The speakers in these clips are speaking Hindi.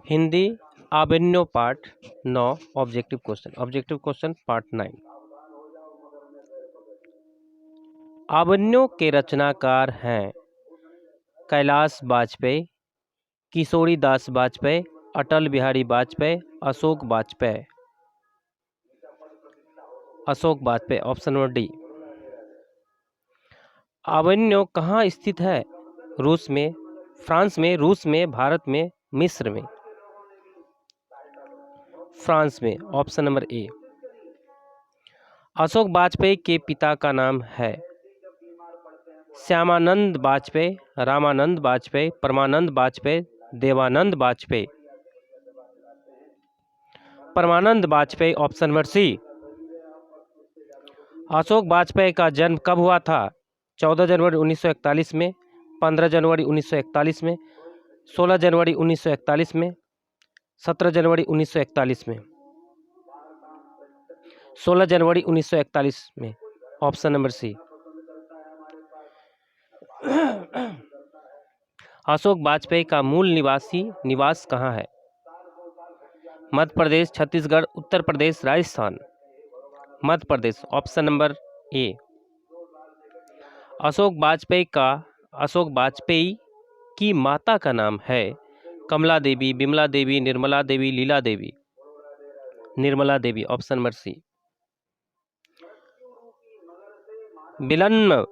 Hindi Avignon part 9 objective question part 9। Avignon के रचनाकार हैं Kailash Vajpeyi, Kishori Das Vajpeyi, Atal Bihari Vajpeyi, Ashok Vajpeyi. Option number D. Avignon कहाँ स्थित है? रूस में, फ्रांस में, रूस में, भारत में, मिस्र में। फ्रांस में। Option number A. Ashok Vajpeyi के पिता का नाम है Shyamanand Vajpeyi, Ramanand Vajpeyi, Paramanand Vajpeyi, Devanand Vajpeyi. Paramanand Vajpeyi. Option number C. Ashok Vajpeyi का जन्म कब हुआ था? 14 जनवरी 1941 में, 15 जनवरी 1941 में, 16 जनवरी 1941 में, 17 जनवरी 1941 में। 16 जनवरी 1941 में। Option number C. Ashok Vajpeyi का मूल निवास कहाँ है? Madhya Pradesh, Chhattisgarh, Uttar Pradesh, Rajasthan. Madhya Pradesh. Option number A. Ashok Vajpeyi की माता का नाम है Kamala Devi, Bimala Devi, Nirmala Devi, Leela Devi. Nirmala Devi. Option number C. Villeneuve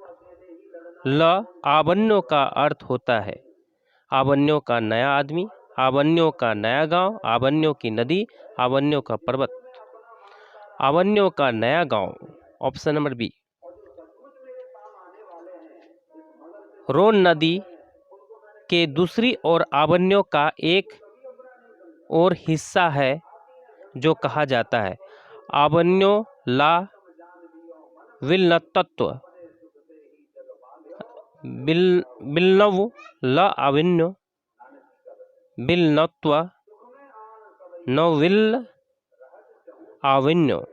les Avignon का अर्थ होता है आबन्यों का नया आदमी, आबन्यों का नया गांव, आबन्यों की नदी, आबन्यों का पर्वत। आबन्यों का नया गांव। Option number B. रोन नदी के दूसरी ओर आबन्यों का एक और हिस्सा है जो कहा जाता है आबन्यों ला विलनत्व। बिलनव ला आबन्यो बिलनत्व नविल आविन्यो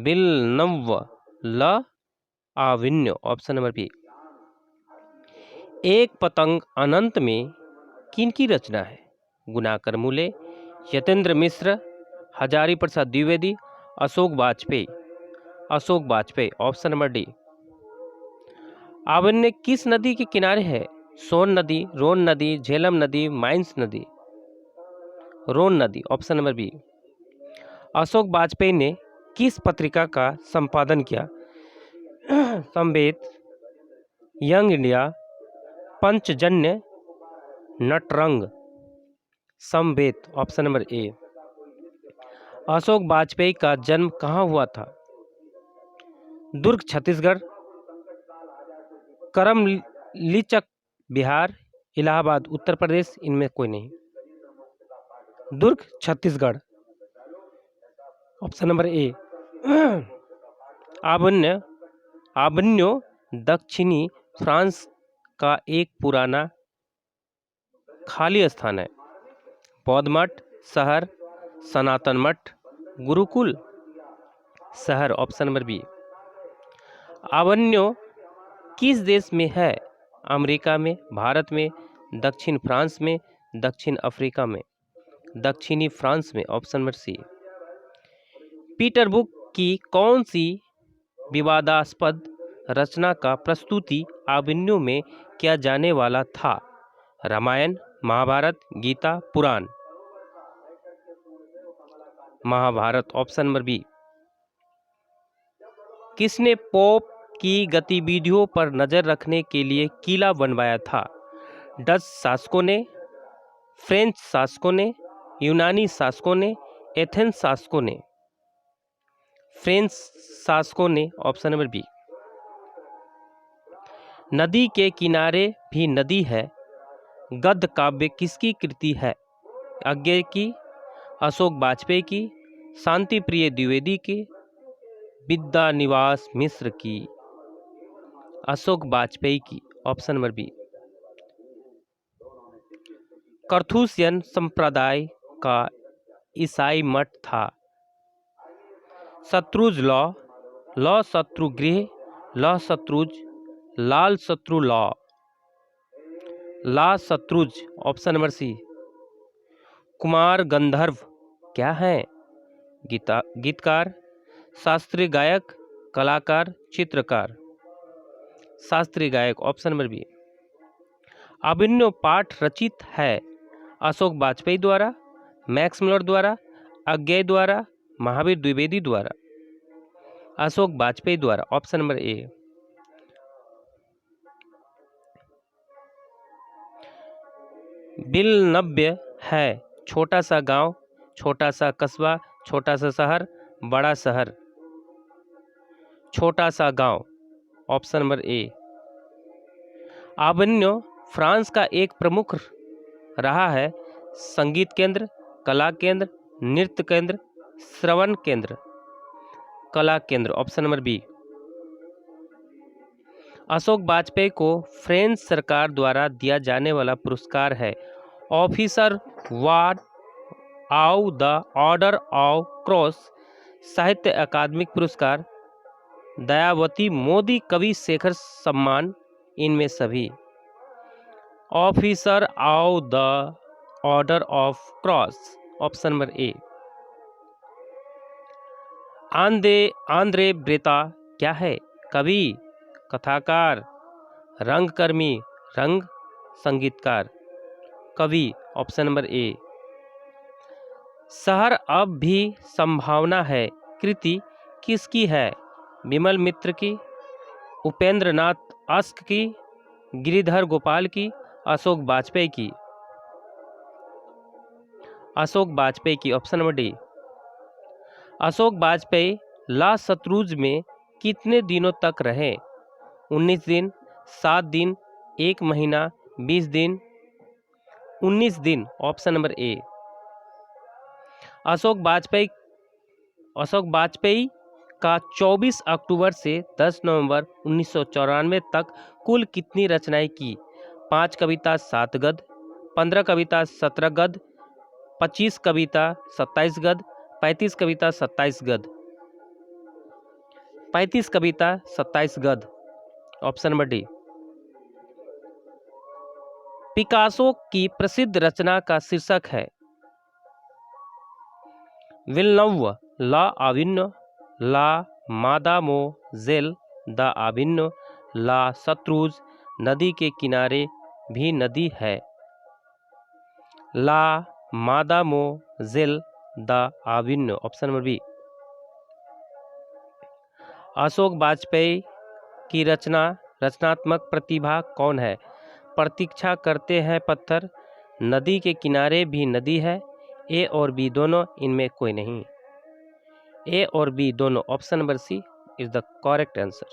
बिलनव ला आविन्यो। Option number B. एक पतंग अनंत में किनकी रचना है? Gunakar Mule, Yatendra Mishra, Hazari Prasad Dwivedi, Ashok Vajpeyi. Option number D. Avignon किस नदी के किनारे है? सोन नदी, रोन नदी, झेलम नदी, माइंस नदी। रोन नदी। Option number B. Ashok Vajpeyi ने किस पत्रिका का संपादन किया? संवेद, young India, Panchjanya, Natrang. Samved. Option number A. Ashok Vajpeyi का जन्म कहाँ हुआ था? दुर्ग छत्तीसगढ़, करमलीचक बिहार, इलाहाबाद उत्तर प्रदेश। इनमें कोई नहीं। Durg Chhattisgarh. Option number A. Avignon दक्षिणी फ्रांस का एक पुराना खाली स्थान है। बौद्ध मठ, शहर, सनातन मठ, गुरुकुल, शहर। Option number B. आबन्यो किस देश में है? अमेरिका में, भारत में, दक्षिण फ्रांस में, दक्षिण अफ्रीका में। दक्षिणी फ्रांस में। Option number C. Peter Brook की कौन सी विवादास्पद रचना का प्रस्तुति आबन्यो में किया जाने वाला था? Ramayana, Mahabharata, Gita, Purana. Mahabharata. Option number B. किसने पोप की गतिविधियों पर नजर रखने के लिए किला बनवाया था? डच शासकों ने, फ्रेंच शासकों ने, यूनानी शासकों ने, एथेंस शासकों ने। फ्रेंच शासकों ने। Option number B. नदी के किनारे भी नदी है गद्य काव्य किसकी कृति है? अज्ञे की, अशोक वाजपेयी की, शांति प्रिय द्विवेदी की, विद्या निवास मिश्र की। अशोक वाजपेयी की। Option number B. करथुसियन संप्रदाय का ईसाई मठ था। शत्रुज लॉ शत्रुगृह, लॉ शत्रुज, लाल शत्रु लॉ। ला शत्रुज, ऑप्शन नंबर सी। कुमार गंधर्व क्या है? गीतकार, शास्त्रीय गायक, कलाकार, चित्रकार। शास्त्रीय गायक, ऑप्शन नंबर बी। अभिनव पाठ रचित है अशोक वाजपेयी द्वारा, मैक्स मुलर द्वारा, अज्ञेय द्वारा, महावीर द्विवेदी द्वारा। अशोक वाजपेयी द्वारा, ऑप्शन नंबर ए। बिलनव्य है छोटा सा गांव, छोटा सा कस्बा, छोटा सा शहर, बड़ा शहर। छोटा सा गांव, ऑप्शन नंबर ए। अभिनव फ्रांस का एक प्रमुख रहा है संगीत केंद्र, कला केंद्र, नृत्य केंद्र, श्रवण केंद्र। कला केंद्र, option number B. Ashok Vajpeyi को फ्रेंच सरकार द्वारा दिया जाने वाला पुरस्कार है officer war of the order of cross, Sahitya Akademi पुरस्कार, दयावती मोदी कवि शेखर सम्मान, इनमें सभी। Officer of the order of cross, option number A. Andre Breton क्या है? कवि, कथाकार, रंगकर्मी, रंग संगीतकार। कवि, ऑप्शन नंबर ए। शहर अब भी संभावना है कृति किसकी है? विमल मित्र की, उपेंद्र नाथ अस्क की, गिरिधर गोपाल की, अशोक वाजपेयी की। अशोक वाजपेयी की, option number D. Ashok Vajpeyi ला शत्रुज में कितने दिनों तक रहे? 19 दिन, 7 दिन, 1 महीना, 20 दिन, 19 दिन, option number A. Ashok Vajpeyi का 24 अक्टूबर से 10 नवंबर 1994 तक कुल कितनी रचनाएं की? 5 कविता 7 गद्य, 15 कविता 17 गद्य, 25 कविता 27 गद्य, 35 कविता 27 गद्य। 35 कविता 27 गद्य, ऑप्शन नंबर डी। पिकासो की प्रसिद्ध रचना का शीर्षक है विलनव ला अभिन्न, ला मादामोजेल द अभिन्न, ला शत्रुज नदी के किनारे भी नदी है। ला मादामोजेल द अभिन्न, option number B. Ashok Vajpeyi की रचनात्मक प्रतिभा कौन है? प्रतीक्षा करते हैं पत्थर, नदी के किनारे भी नदी है, ए और बी दोनों, इनमें कोई नहीं। ए और बी दोनों, option number C is the correct answer.